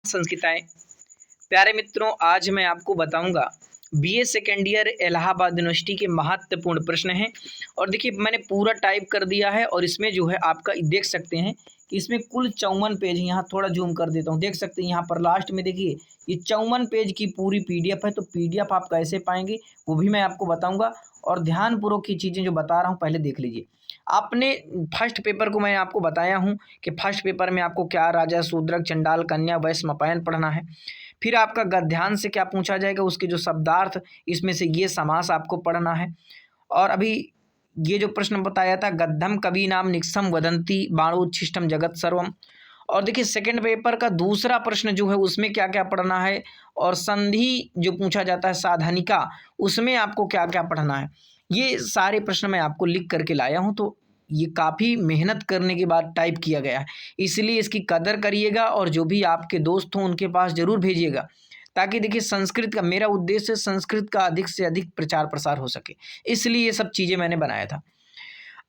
संस्कृताएं। प्यारे मित्रों, आज मैं आपको बताऊंगा BA second year Allahabad university के महत्वपूर्ण प्रश्न हैं। और देखिए, मैंने पूरा टाइप कर दिया है और इसमें जो है आपका देख सकते हैं कि इसमें कुल 54 पेज। यहाँ थोड़ा जूम कर देता हूँ, देख सकते हैं यहाँ पर लास्ट में देखिए ये 54 पेज की पूरी पीडीएफ है। तो पीडीएफ आप कैसे पाएंगे वो भी मैं आपको बताऊंगा। और ध्यानपूर्वक की चीज़ें जो बता रहा हूँ पहले देख लीजिए। आपने फर्स्ट पेपर को मैं आपको बताया हूँ कि फर्स्ट पेपर में आपको क्या राजा, शूद्रक, चंडाल, कन्या, वैश्य, मपायन पढ़ना है। फिर आपका गद्यांश से क्या पूछा जाएगा, उसके जो शब्दार्थ, इसमें से ये समास आपको पढ़ना है। और अभी ये जो प्रश्न बताया था, गद्धम कवि नाम निक्षम वदंती बाणोच्छिष्टम जगत सर्वम। और देखिए सेकंड पेपर का दूसरा प्रश्न जो है उसमें क्या क्या पढ़ना है, और संधि जो पूछा जाता है साधनिका, उसमें आपको क्या क्या पढ़ना है। ये सारे प्रश्न मैं आपको लिख करके लाया हूँ। तो ये काफ़ी मेहनत करने के बाद टाइप किया गया है, इसलिए इसकी कदर करिएगा और जो भी आपके दोस्त हों उनके पास ज़रूर भेजिएगा, ताकि देखिए संस्कृत का मेरा उद्देश्य संस्कृत का अधिक से अधिक प्रचार प्रसार हो सके, इसलिए ये सब चीज़ें मैंने बनाया था।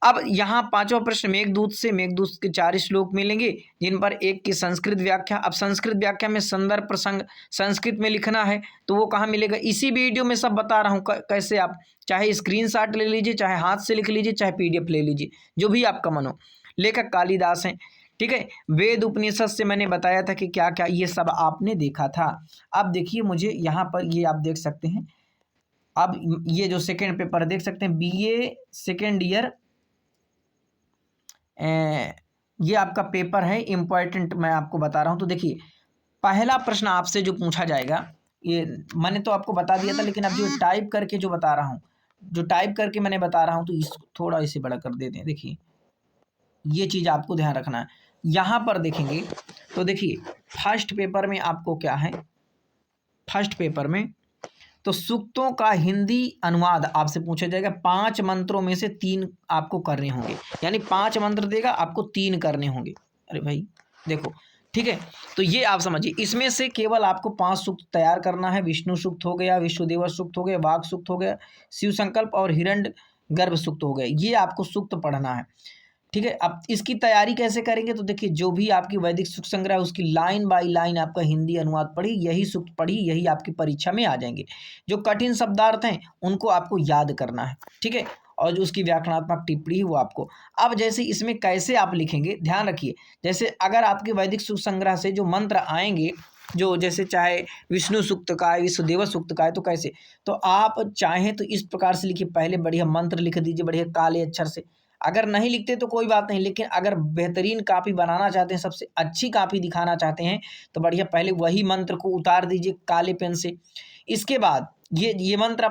अब यहाँ पांचवा प्रश्न, मेघदूत से मेघदूत के 4 श्लोक मिलेंगे जिन पर एक की संस्कृत व्याख्या। अब संस्कृत व्याख्या में संदर्भ प्रसंग संस्कृत में लिखना है, तो वो कहाँ मिलेगा, इसी वीडियो में सब बता रहा हूँ कैसे आप चाहे स्क्रीनशॉट ले लीजिए, चाहे हाथ से लिख लीजिए, चाहे पीडीएफ ले लीजिए, जो भी आपका मन हो। लेखक कालिदास हैं, ठीक है। वेद उपनिषद से मैंने बताया था कि क्या क्या, ये सब आपने देखा था। अब देखिए मुझे यहाँ पर ये आप देख सकते हैं। अब ये जो सेकेंड पेपर देख सकते हैं, बीए सेकेंड ईयर, ये आपका पेपर है इम्पॉर्टेंट, मैं आपको बता रहा हूँ। तो देखिए पहला प्रश्न आपसे जो पूछा जाएगा, ये मैंने तो आपको बता दिया था, लेकिन अब जो टाइप करके जो बता रहा हूँ, जो टाइप करके मैंने बता रहा हूँ, तो इसको थोड़ा इसे बड़ा कर देते हैं। देखिए ये चीज़ आपको ध्यान रखना है। यहाँ पर देखेंगे तो देखिए फर्स्ट पेपर में आपको क्या है, फर्स्ट पेपर में तो सूक्तों का हिंदी अनुवाद आपसे पूछा जाएगा। 5 मंत्रों में से 3 आपको करने होंगे, यानी 5 मंत्र देगा, आपको 3 करने होंगे। अरे भाई देखो, ठीक है। तो ये आप समझिए, इसमें से केवल आपको 5 सूक्त तैयार करना है। विष्णु सूक्त हो गया, विश्वदेव सूक्त हो गया, वाग सूक्त हो गया, शिव संकल्प और हिरण्य गर्भ सूक्त हो गया। ये आपको सूक्त पढ़ना है, ठीक है। अब इसकी तैयारी कैसे करेंगे, तो देखिए जो भी आपकी वैदिक सूक्त संग्रह है उसकी लाइन बाय लाइन आपका हिंदी अनुवाद पढ़ी, यही सूक्त पढ़ी, यही आपकी परीक्षा में आ जाएंगे। जो कठिन शब्दार्थ हैं उनको आपको याद करना है, ठीक है। और जो उसकी व्याकरणात्मक टिप्पणी है वो आपको। अब जैसे इसमें कैसे आप लिखेंगे, ध्यान रखिए। जैसे अगर आपके वैदिक सूक्त संग्रह से जो मंत्र आएंगे, जो जैसे चाहे विष्णु सूक्त का है, विश्वदेव सूक्त का है, तो कैसे, तो आप चाहें तो इस प्रकार से लिखिए। पहले बढ़िया मंत्र लिख दीजिए बढ़िया काले अक्षर से। अगर नहीं लिखते तो कोई बात नहीं, लेकिन अगर बेहतरीन कापी बनाना चाहते हैं, सबसे अच्छी कापी दिखाना चाहते हैं, तो बढ़िया पहले वही मंत्र को उतार दीजिए काले पेन से। इसके बाद ये मंत्र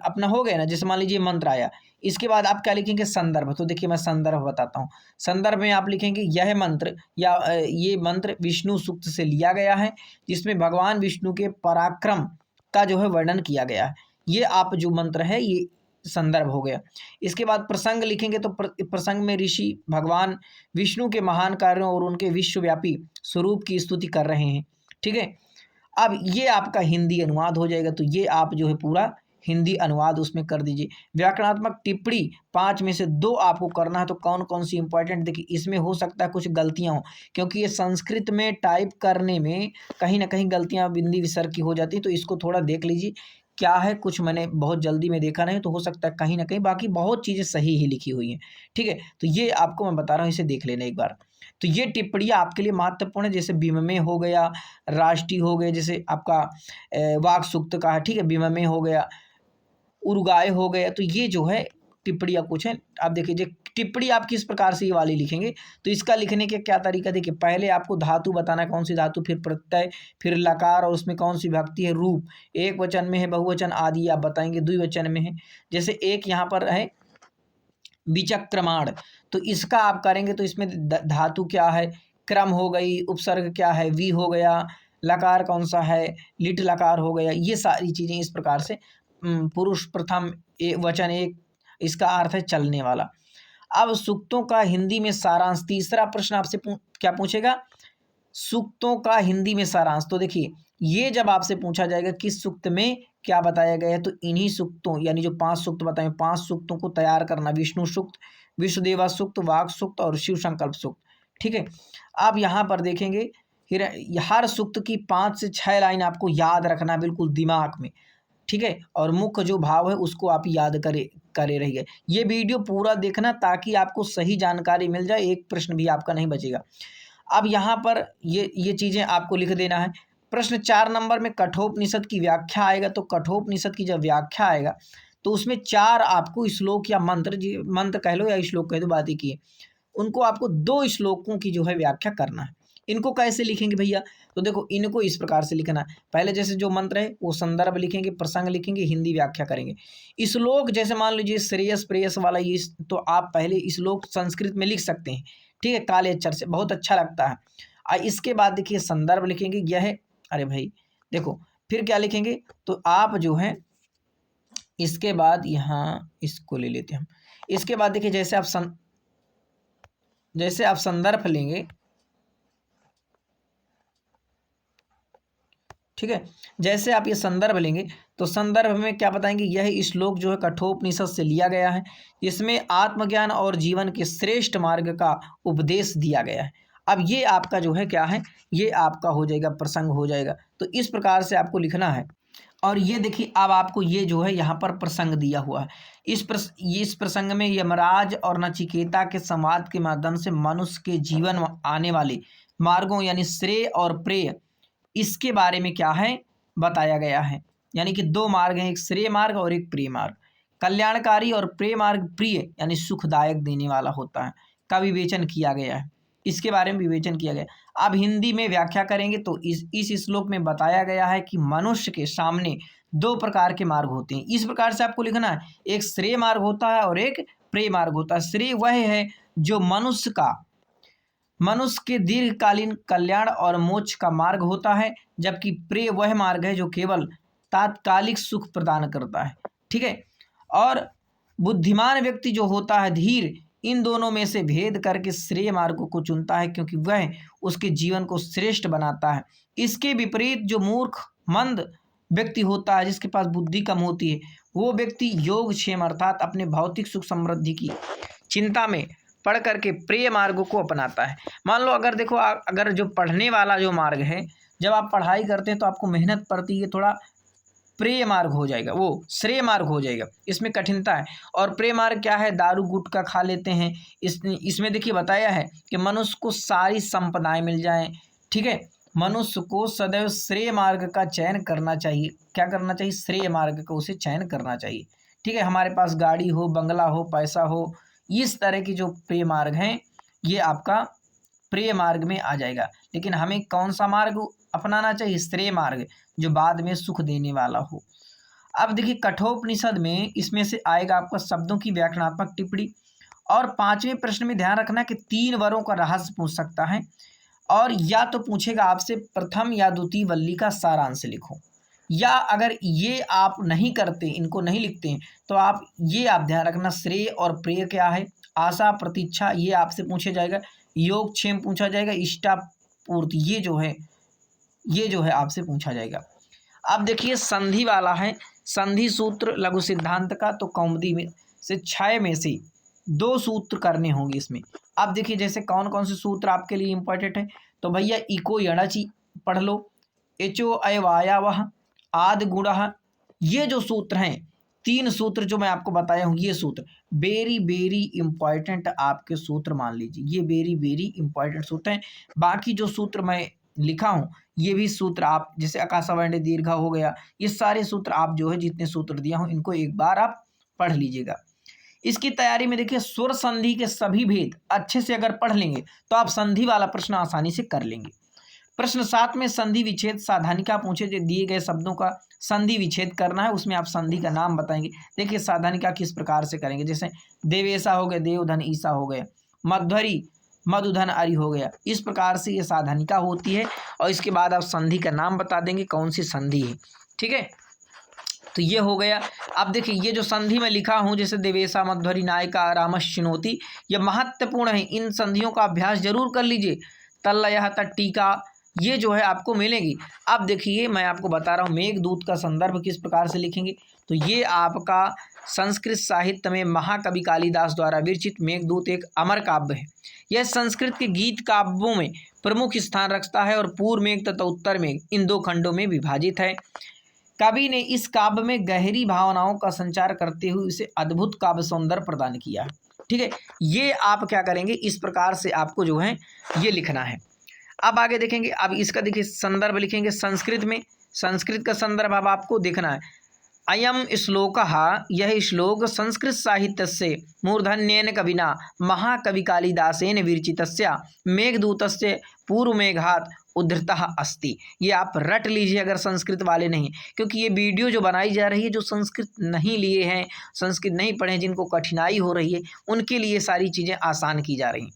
अपना हो गया ना, जैसे मान लीजिए मंत्र आया, इसके बाद आप क्या लिखेंगे, संदर्भ। तो देखिए मैं संदर्भ बताता हूँ। संदर्भ में आप लिखेंगे यह मंत्र या ये मंत्र विष्णु सूक्त से लिया गया है, जिसमें भगवान विष्णु के पराक्रम का जो है वर्णन किया गया है। ये आप जो मंत्र है ये संदर्भ हो गया। इसके बाद प्रसंग लिखेंगे, तो प्रसंग में ऋषि भगवान विष्णु के महान कार्यों और उनके विश्वव्यापी स्वरूप की स्तुति कर रहे हैं, ठीक है। अब ये आपका हिंदी अनुवाद हो जाएगा। तो ये आप जो है पूरा हिंदी अनुवाद उसमें कर दीजिए। व्याकरणात्मक टिप्पणी 5 में से 2 आपको करना है। तो कौन कौन सी इंपॉर्टेंट, देखिए इसमें हो सकता है कुछ गलतियां हो, क्योंकि ये संस्कृत में टाइप करने में कहीं ना कहीं गलतियां बिंदी विसर्ग की हो जाती, तो इसको थोड़ा देख लीजिए क्या है। कुछ मैंने बहुत जल्दी में देखा नहीं, तो हो सकता है कहीं ना कहीं, बाकी बहुत चीज़ें सही ही लिखी हुई हैं, ठीक है। तो ये आपको मैं बता रहा हूँ, इसे देख लेना एक बार। तो ये टिप्पणियाँ आपके लिए महत्वपूर्ण है। जैसे विममे हो गया, राष्ट्रीय हो गया, जैसे आपका वाक सूक्त का है, ठीक है, विममे हो गया, उर्गाय हो गया। तो ये जो है टिप्पणियाँ कुछ हैं। आप देखिए जो टिप्पणी आप किस प्रकार से ये वाली लिखेंगे, तो इसका लिखने के क्या तरीका, देखिए पहले आपको धातु बताना है, कौन सी धातु, फिर प्रत्यय, फिर लकार, और उसमें कौन सी विभक्ति है, रूप, एक वचन में है, बहुवचन आदि आप बताएंगे, द्विवचन में है। जैसे एक यहाँ पर है विचक्रमाण, तो इसका आप करेंगे तो इसमें धातु क्या है, क्रम हो गई, उपसर्ग क्या है, वी हो गया, लकार कौन सा है, लिट लकार हो गया। ये सारी चीज़ें इस प्रकार से पुरुष प्रथम वचन एक, इसका अर्थ है चलने वाला। अब सूक्तों का हिंदी में सारांश, तीसरा प्रश्न आपसे क्या पूछेगा, सूक्तों का हिंदी में सारांश। तो देखिए ये जब आपसे पूछा जाएगा किस सूक्त में क्या बताया गया है, तो इन्हीं सूक्तों, यानी जो 5 सूक्त बताए, 5 सूक्तों को तैयार करना। विष्णु सूक्त, विश्वदेवा सूक्त, वाग सूक्त और शिव संकल्प सूक्त, ठीक है। आप यहाँ पर देखेंगे फिर हर सूक्त की 5 से 6 लाइन आपको याद रखना बिल्कुल दिमाग में, ठीक है। और मुख्य जो भाव है उसको आप याद करे करे रहिए। ये वीडियो पूरा देखना ताकि आपको सही जानकारी मिल जाए, एक प्रश्न भी आपका नहीं बचेगा। अब यहाँ पर ये चीज़ें आपको लिख देना है। प्रश्न 4 नंबर में कठोपनिषद की व्याख्या आएगा, तो कठोपनिषद की जब व्याख्या आएगा तो उसमें 4 आपको श्लोक या मंत्र, जी मंत्र कह लो या श्लोक कह दो, बात ही की है, उनको आपको 2 श्लोकों की जो है व्याख्या करना है। इनको कैसे लिखेंगे भैया? तो देखो इनको इस प्रकार से लिखना है। पहले जैसे जो मंत्र है वो संदर्भ लिखेंगे, प्रसंग लिखेंगे, हिंदी व्याख्या करेंगे। श्लोक जैसे मान लीजिए श्रेयस प्रेयस वाला ये, तो आप पहले श्लोक संस्कृत में लिख सकते हैं, ठीक है, काले अक्षर से, बहुत अच्छा लगता है। इसके बाद देखिए संदर्भ लिखेंगे, यह है, अरे भाई देखो फिर क्या लिखेंगे, तो आप जो है इसके बाद यहाँ इसको ले लेते हैं हम। इसके बाद देखिए जैसे आप संदर्भ लेंगे, ठीक है, जैसे आप ये संदर्भ लेंगे तो संदर्भ में क्या बताएंगे, यह श्लोक जो है कठोपनिषद से लिया गया है, इसमें आत्मज्ञान और जीवन के श्रेष्ठ मार्ग का उपदेश दिया गया है। अब ये आपका जो है क्या है, ये आपका हो जाएगा, प्रसंग हो जाएगा। तो इस प्रकार से आपको लिखना है। और ये देखिए अब आपको ये जो है यहाँ पर प्रसंग दिया हुआ है। इस प्रसंग में यमराज और नचिकेता के संवाद के माध्यम से मनुष्य के जीवन में आने वाले मार्गों यानी श्रेय और प्रेय, इसके बारे में क्या है बताया गया है। यानी कि 2 मार्ग हैं, एक श्रेय मार्ग और एक प्रिय मार्ग। कल्याणकारी और प्रिय मार्ग प्रिय यानी सुखदायक देने वाला होता है, का विवेचन किया गया है, इसके बारे में विवेचन किया गया। अब हिंदी में व्याख्या करेंगे तो इस श्लोक में बताया गया है कि मनुष्य के सामने 2 प्रकार के मार्ग होते हैं। इस प्रकार से आपको लिखना है, एक श्रेय मार्ग होता है और एक प्रिय मार्ग होता है। श्रेय वह है जो मनुष्य के दीर्घकालीन कल्याण और मोक्ष का मार्ग होता है, जबकि प्रिय वह मार्ग है जो केवल तात्कालिक सुख प्रदान करता है, ठीक है। और बुद्धिमान व्यक्ति जो होता है धीर, इन दोनों में से भेद करके श्रेय मार्ग को चुनता है, क्योंकि वह उसके जीवन को श्रेष्ठ बनाता है। इसके विपरीत जो मूर्ख मंद व्यक्ति होता है, जिसके पास बुद्धि कम होती है, वो व्यक्ति योगक्षेम अर्थात अपने भौतिक सुख समृद्धि की चिंता में पढ़ करके प्रिय मार्ग को अपनाता है। मान लो अगर देखो अगर जो पढ़ने वाला जो मार्ग है, जब आप पढ़ाई करते हैं तो आपको मेहनत पड़ती है, थोड़ा प्रिय मार्ग हो जाएगा, वो श्रेय मार्ग हो जाएगा, इसमें कठिनता है। और प्रिय मार्ग क्या है, दारू गुटखा खा लेते हैं। इसमें देखिए बताया है कि मनुष्य को सारी संपदाएं मिल जाएं, ठीक है। मनुष्य को सदैव श्रेय मार्ग का चयन करना चाहिए। क्या करना चाहिए? श्रेय मार्ग का उसे चयन करना चाहिए, ठीक है। हमारे पास गाड़ी हो, बंगला हो, पैसा हो, इस तरह की जो प्रिय मार्ग हैं ये आपका प्रिय मार्ग में आ जाएगा। लेकिन हमें कौन सा मार्ग अपनाना चाहिए? श्रेय मार्ग, जो बाद में सुख देने वाला हो। अब देखिए कठोपनिषद में इसमें से आएगा आपका शब्दों की व्याकरणात्मक टिप्पणी। और 5वें प्रश्न में ध्यान रखना कि 3 वरों का रहस्य पूछ सकता है, और या तो पूछेगा आपसे प्रथम या द्वितीय वल्ली का सारांश लिखो, या अगर ये आप नहीं करते, इनको नहीं लिखते हैं, तो आप ध्यान रखना श्रेय और प्रिय क्या है, आशा प्रतीक्षा ये आपसे पूछा जाएगा, योगक्षेम पूछा जाएगा, इष्टा पूर्ति ये जो है आपसे पूछा जाएगा। अब देखिए संधि वाला है, संधि सूत्र लघु सिद्धांत का, तो कौमुदी में से 6 में से 2 सूत्र करने होंगे इसमें। अब देखिए जैसे कौन कौन से सूत्र आपके लिए इंपॉर्टेंट है, तो भैया इको यणचि पढ़ लो, एचो अयवायावह आदि गुणः, ये जो सूत्र हैं 3 सूत्र जो मैं आपको बताया हूँ, ये सूत्र वेरी वेरी इंपॉर्टेंट आपके सूत्र मान लीजिए, ये वेरी वेरी इंपॉर्टेंट सूत्र हैं। बाकी जो सूत्र मैं लिखा हूँ ये भी सूत्र आप, जैसे आकाशवर्ण दीर्घ हो गया, ये सारे सूत्र आप जो है जितने सूत्र दिया हूँ इनको एक बार आप पढ़ लीजिएगा। इसकी तैयारी में देखिए स्वर संधि के सभी भेद अच्छे से अगर पढ़ लेंगे तो आप संधि वाला प्रश्न आसानी से कर लेंगे। प्रश्न 7 में संधि विच्छेद साधानिका पूछे, जो दिए गए शब्दों का संधि विच्छेद करना है, उसमें आप संधि का नाम बताएंगे। देखिए साधानिका किस प्रकार से करेंगे, जैसे देवेशा हो गया, देवधन ईसा हो गया, मध्वरी मधुधन अरि हो गया, इस प्रकार से ये साधानिका होती है। और इसके बाद आप संधि का नाम बता देंगे कौन सी संधि है, ठीक है। तो ये हो गया। अब देखिए ये जो संधि में लिखा हूँ, जैसे देवेशा मध्वरी नायिका रामश्चिनोति, ये महत्वपूर्ण है, इन संधियों का अभ्यास जरूर कर लीजिए। तल्लयः तट्टिका ये जो है आपको मिलेगी। अब देखिए मैं आपको बता रहा हूँ मेघदूत का संदर्भ किस प्रकार से लिखेंगे, तो ये आपका संस्कृत साहित्य में महाकवि कालिदास द्वारा विरचित मेघदूत एक अमर काव्य है। यह संस्कृत के गीत काव्यों में प्रमुख स्थान रखता है और पूर्व मेघ तथा उत्तर मेघ इन दो खंडों में विभाजित है। कवि ने इस काव्य में गहरी भावनाओं का संचार करते हुए इसे अद्भुत काव्य सौंदर्य प्रदान किया है। ठीक है, ये आप क्या करेंगे, इस प्रकार से आपको जो है ये लिखना है। अब आगे देखेंगे, अब इसका देखिए संदर्भ लिखेंगे संस्कृत में। संस्कृत का संदर्भ अब आपको देखना है। अयम श्लोकः, यह श्लोक संस्कृत साहित्यस्य मूर्धन्येन कविना महाकवि कालिदासेन विरचितस्य मेघदूतस्य पूर्वमेघात् उद्धृतः अस्ति। ये आप रट लीजिए अगर संस्कृत वाले नहीं, क्योंकि ये वीडियो जो बनाई जा रही है जो संस्कृत नहीं लिए हैं, संस्कृत नहीं पढ़े, जिनको कठिनाई हो रही है, उनके लिए सारी चीज़ें आसान की जा रही हैं।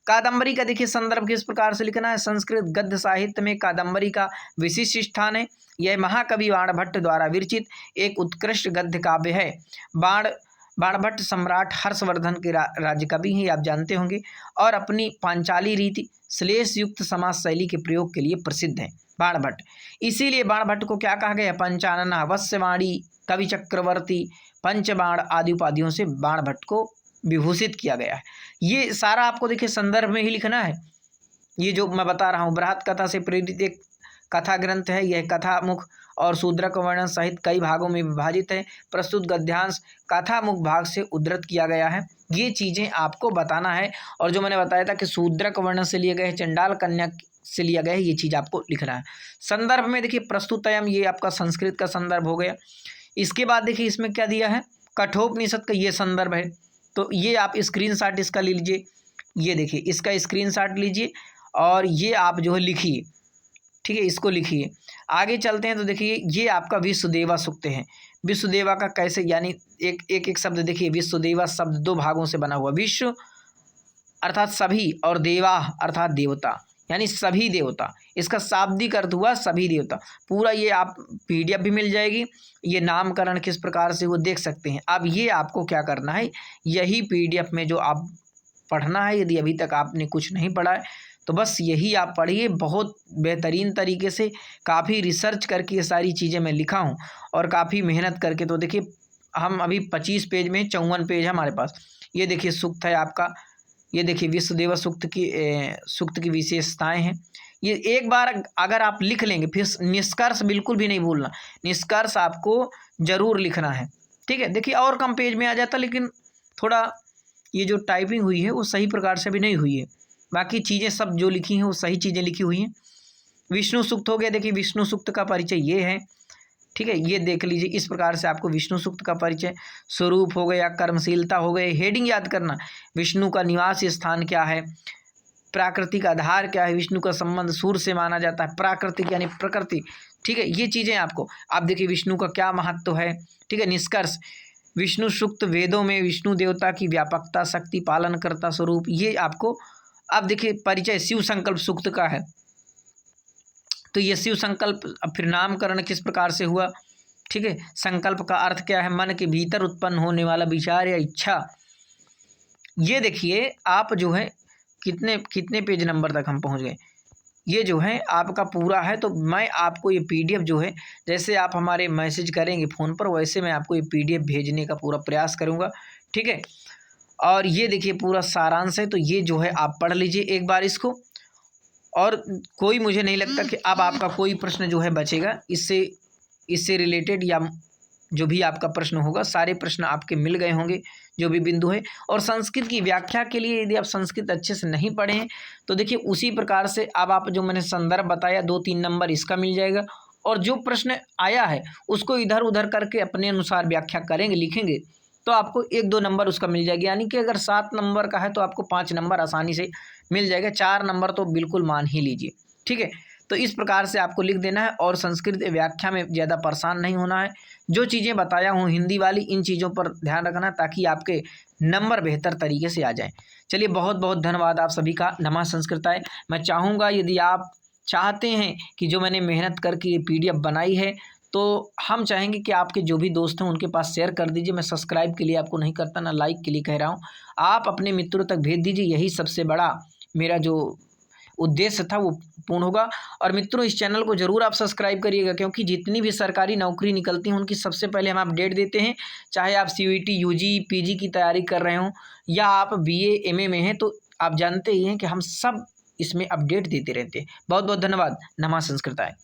कादंबरी का देखिए संदर्भ किस प्रकार से लिखना है। संस्कृत गद्य साहित्य में कादंबरी का विशिष्ट स्थान है। यह महाकवि बाणभट्ट द्वारा विरचित एक उत्कृष्ट गद्य काव्य है। बाणभट्ट सम्राट हर्षवर्धन के राज्य कवि हैं, आप जानते होंगे, और अपनी पांचाली रीति श्लेष युक्त समाज शैली के प्रयोग के लिए प्रसिद्ध है बाणभट्ट। इसीलिए बाणभट्ट को क्या कहा गया, पंचानना, वत्स्यवाणी, कवि चक्रवर्ती, पंचबाण आदि उपाधियों से बाणभट्ट को विभूषित किया गया है। ये सारा आपको देखिए संदर्भ में ही लिखना है। ये जो मैं बता रहा हूँ बृहत कथा से प्रेरित एक कथा ग्रंथ है। यह कथा मुख और शूद्रक वर्णन सहित कई भागों में विभाजित है। प्रस्तुत गद्यांश कथा मुख भाग से उद्धृत किया गया है। ये चीज़ें आपको बताना है। और जो मैंने बताया था कि शूद्रक वर्णन से लिए गए, चंडाल कन्या से लिया गया है, ये चीज़ आपको लिखना है। संदर्भ में देखिए प्रस्तुतयम, ये आपका संस्कृत का संदर्भ हो गया। इसके बाद देखिए इसमें क्या दिया है, कठोपनिषद का ये संदर्भ है। तो ये आप स्क्रीनशॉट इसका ले लीजिए। ये देखिए इसका स्क्रीनशॉट लीजिए और ये आप जो है लिखिए। ठीक है, इसको लिखिए। आगे चलते हैं तो देखिए ये आपका विश्वदेवा सूक्त है। विश्वदेवा का कैसे, यानी एक शब्द देखिए, विश्वदेवा शब्द दो भागों से बना हुआ। विश्व अर्थात सभी और देवा अर्थात देवता, यानी सभी देवता। इसका शाब्दिक अर्थ हुआ सभी देवता। पूरा ये आप PDF भी मिल जाएगी, ये नामकरण किस प्रकार से वो देख सकते हैं। अब ये आपको क्या करना है, यही PDF में जो आप पढ़ना है। यदि अभी तक आपने कुछ नहीं पढ़ा है तो बस यही आप पढ़िए। बहुत बेहतरीन तरीके से काफ़ी रिसर्च करके ये सारी चीज़ें मैं लिखा हूँ और काफ़ी मेहनत करके। तो देखिए हम अभी 25 पेज में 54 पेज है हमारे पास। ये देखिए सूक्त है आपका, ये देखिए विश्वदेवा सूक्त की विशेषताएं हैं। ये एक बार अगर आप लिख लेंगे, फिर निष्कर्ष बिल्कुल भी नहीं भूलना, निष्कर्ष आपको ज़रूर लिखना है। ठीक है, देखिए और कम पेज में आ जाता, लेकिन थोड़ा ये जो टाइपिंग हुई है वो सही प्रकार से भी नहीं हुई है। बाकी चीज़ें सब जो लिखी हैं वो सही चीज़ें लिखी हुई हैं। विष्णु सूक्त हो गया, देखिए विष्णु सूक्त का परिचय ये है। ठीक है, ये देख लीजिए, इस प्रकार से आपको विष्णु सूक्त का परिचय, स्वरूप हो गया, कर्मशीलता हो गए, हेडिंग याद करना, विष्णु का निवास स्थान क्या है, प्राकृतिक आधार क्या है, विष्णु का संबंध सूर्य से माना जाता है, प्राकृतिक यानी प्रकृति। ठीक है, ये चीज़ें आपको, आप देखिए विष्णु का क्या महत्व है। ठीक है, निष्कर्ष, विष्णु सूक्त वेदों में विष्णु देवता की व्यापकता, शक्ति, पालनकर्ता स्वरूप, ये आपको। अब देखिए परिचय शिव संकल्प सूक्त का है। तो ये शिव संकल्प, फिर नामकरण किस प्रकार से हुआ। ठीक है, संकल्प का अर्थ क्या है, मन के भीतर उत्पन्न होने वाला विचार या इच्छा। ये देखिए आप जो है कितने पेज नंबर तक हम पहुंच गए। ये जो है आपका पूरा है। तो मैं आपको ये PDF जो है, जैसे आप हमारे मैसेज करेंगे फ़ोन पर, वैसे मैं आपको ये PDF भेजने का पूरा प्रयास करूँगा। ठीक है, और ये देखिए पूरा सारांश है। तो ये जो है आप पढ़ लीजिए एक बार इसको। और कोई, मुझे नहीं लगता कि अब आपका कोई प्रश्न जो है बचेगा इससे रिलेटेड, या जो भी आपका प्रश्न होगा, सारे प्रश्न आपके मिल गए होंगे जो भी बिंदु है। और संस्कृत की व्याख्या के लिए यदि आप संस्कृत अच्छे से नहीं पढ़े हैं तो देखिए उसी प्रकार से अब आप जो मैंने संदर्भ बताया 2-3 नंबर इसका मिल जाएगा। और जो प्रश्न आया है उसको इधर उधर करके अपने अनुसार व्याख्या करेंगे, लिखेंगे, तो आपको 1-2 नंबर उसका मिल जाएगा। यानी कि अगर 7 नंबर का है तो आपको 5 नंबर आसानी से मिल जाएगा। 4 नंबर तो बिल्कुल मान ही लीजिए। ठीक है, तो इस प्रकार से आपको लिख देना है और संस्कृत व्याख्या में ज़्यादा परेशान नहीं होना है। जो चीज़ें बताया हूँ हिंदी वाली, इन चीज़ों पर ध्यान रखना ताकि आपके नंबर बेहतर तरीके से आ जाएं। चलिए, बहुत बहुत धन्यवाद आप सभी का। नमः संस्कृताय। मैं चाहूँगा यदि आप चाहते हैं कि जो मैंने मेहनत करके ये PDF बनाई है, तो हम चाहेंगे कि आपके जो भी दोस्त हैं उनके पास शेयर कर दीजिए। मैं सब्सक्राइब के लिए आपको नहीं करता, ना लाइक के लिए कह रहा हूँ, आप अपने मित्रों तक भेज दीजिए। यही सबसे बड़ा मेरा जो उद्देश्य था वो पूर्ण होगा। और मित्रों, इस चैनल को ज़रूर आप सब्सक्राइब करिएगा, क्योंकि जितनी भी सरकारी नौकरी निकलती हैं उनकी सबसे पहले हम अपडेट देते हैं। चाहे आप CUET UG PG की तैयारी कर रहे हों या आप BA MA में हैं, तो आप जानते ही हैं कि हम सब इसमें अपडेट देते रहते हैं। बहुत बहुत धन्यवाद। नमः संस्कृताय।